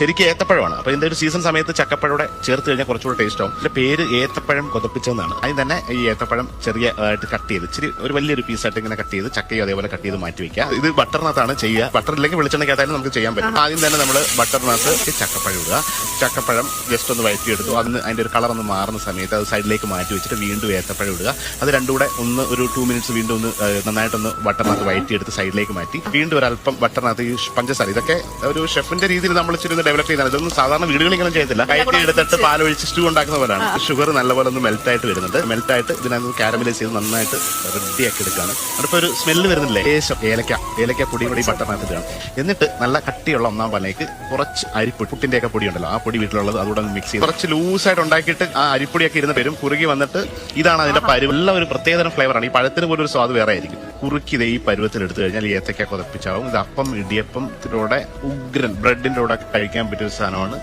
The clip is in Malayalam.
ശരിക്കും ഏത്തപ്പഴമാണ്. അപ്പൊ ഇതിന്റെ ഒരു സീസൺ സമയത്ത് ചക്കപ്പഴോടെ ചേർത്ത് കഴിഞ്ഞാൽ കുറച്ചുകൂടെ ടേസ്റ്റ് ആവും. ഇതിന്റെ പേര് ഏത്തപ്പഴം കൊതപ്പിച്ചെന്നാണ്. അതിന് തന്നെ ഈ ഏത്തപ്പഴം ചെറിയ ആയിട്ട് കട്ട് ചെയ്ത് ഇച്ചിരി ഒരു വലിയൊരു പീസായിട്ട് ഇങ്ങനെ കട്ട് ചെയ്ത് ചക്കയും അതേപോലെ കട്ട് ചെയ്ത് മാറ്റി വെക്കുക. ഇത് ബട്ടറിനകത്താണ് ചെയ്യുക. ബട്ടർ ഇല്ലെങ്കിൽ വെളിച്ചെണ്ണയ്ക്കകത്തായാലും നമുക്ക് ചെയ്യാൻ പറ്റും. ആദ്യം തന്നെ നമ്മൾ ബട്ടറിനകത്ത് ചക്കപ്പഴം ഇടുക. ചക്കപ്പഴം ജസ്റ്റ് ഒന്ന് വഴറ്റിയെടുത്തു. അതിന്റെ ഒരു കളർ ഒന്ന് മാറുന്ന സമയത്ത് അത് സൈഡിലേക്ക് മാറ്റി വെച്ചിട്ട് വീണ്ടും ഏത്തപ്പഴം ഇടുക. അത് രണ്ടും കൂടെ ഒന്ന് ഒരു 2 മിനിറ്റ്സ് വീണ്ടും ഒന്ന് നന്നായിട്ടൊന്ന് ബട്ടറിനകത്ത് വഴറ്റിയെടുത്ത് സൈഡിലേക്ക് മാറ്റി വീണ്ടും ഒരല്പം ബട്ടറിനകത്ത് ഈ പഞ്ചസാര, ഇതൊക്കെ ഒരു ഷെഫിന്റെ രീതിയിൽ നമ്മൾ ഇച്ചിരി ഡെവലപ്പ് ചെയ്യുന്നത്. ഇതൊന്നും സാധാരണ വീടുകളിൽ ഇങ്ങനെ ചെയ്യത്തില്ല. കയറ്റി എടുത്തിട്ട് പാലൊഴിച്ച് സ്റ്റൂ ഉണ്ടാക്കുന്ന പോലെയാണ്. ഷുഗർ നല്ലപോലെ ഒന്ന് മെൽറ്റായിട്ട് വരുന്നുണ്ട്. മെൽറ്റായിട്ട് ഇതിനകത്ത് കാരമലൈസ് ചെയ്ത് നന്നായിട്ട് റെഡിയാക്കി എടുക്കുകയാണ്. അടുത്ത ഒരു സ്മെല്ല് വരുന്നില്ലേ, ലേശം ഏലക്ക പൊടി കൂടി ബട്ടറിനകത്ത് ഇടുകയാണ്. എന്നിട്ട് നല്ല കട്ടിയുള്ള ഒന്നാം പാലേക്ക് കുറച്ച് അരിപ്പൊടി, പുട്ടിന്റെ ഒക്കെ പൊടി ഉണ്ടല്ലോ, ആ പൊടി വീട്ടിലുള്ളത് അതുകൂടെ മിക്സ് ചെയ്ത് കുറച്ച് ലൂസായിട്ട് ഉണ്ടാക്കിയിട്ട് ആ അരിപ്പൊടിയൊക്കെ ഇരുന്ന് വരും. കുറുകി വന്നിട്ട് ഇതാണ് അതിന്റെ പരുവ്. എല്ലാം ഒരു പ്രത്യേകതരം ഫ്ലേവറാണ്. ഈ പഴത്തിന് പോലും ഒരു സ്വാദ് വേറെ ആയിരിക്കും. കുറുക്കി ഈ പരുവത്തിൽ എടുത്തു കഴിഞ്ഞാൽ ഈ ഏത്തക്ക കൊതപ്പിച്ചാവും. ഇത് അപ്പം, ഇടിയപ്പം, ഇതിലൂടെ ഉഗ്രൻ ബ്രെഡിന്റെ കൂടെ കഴിക്കാൻ പറ്റിയ ഒരു സാധനമാണ്.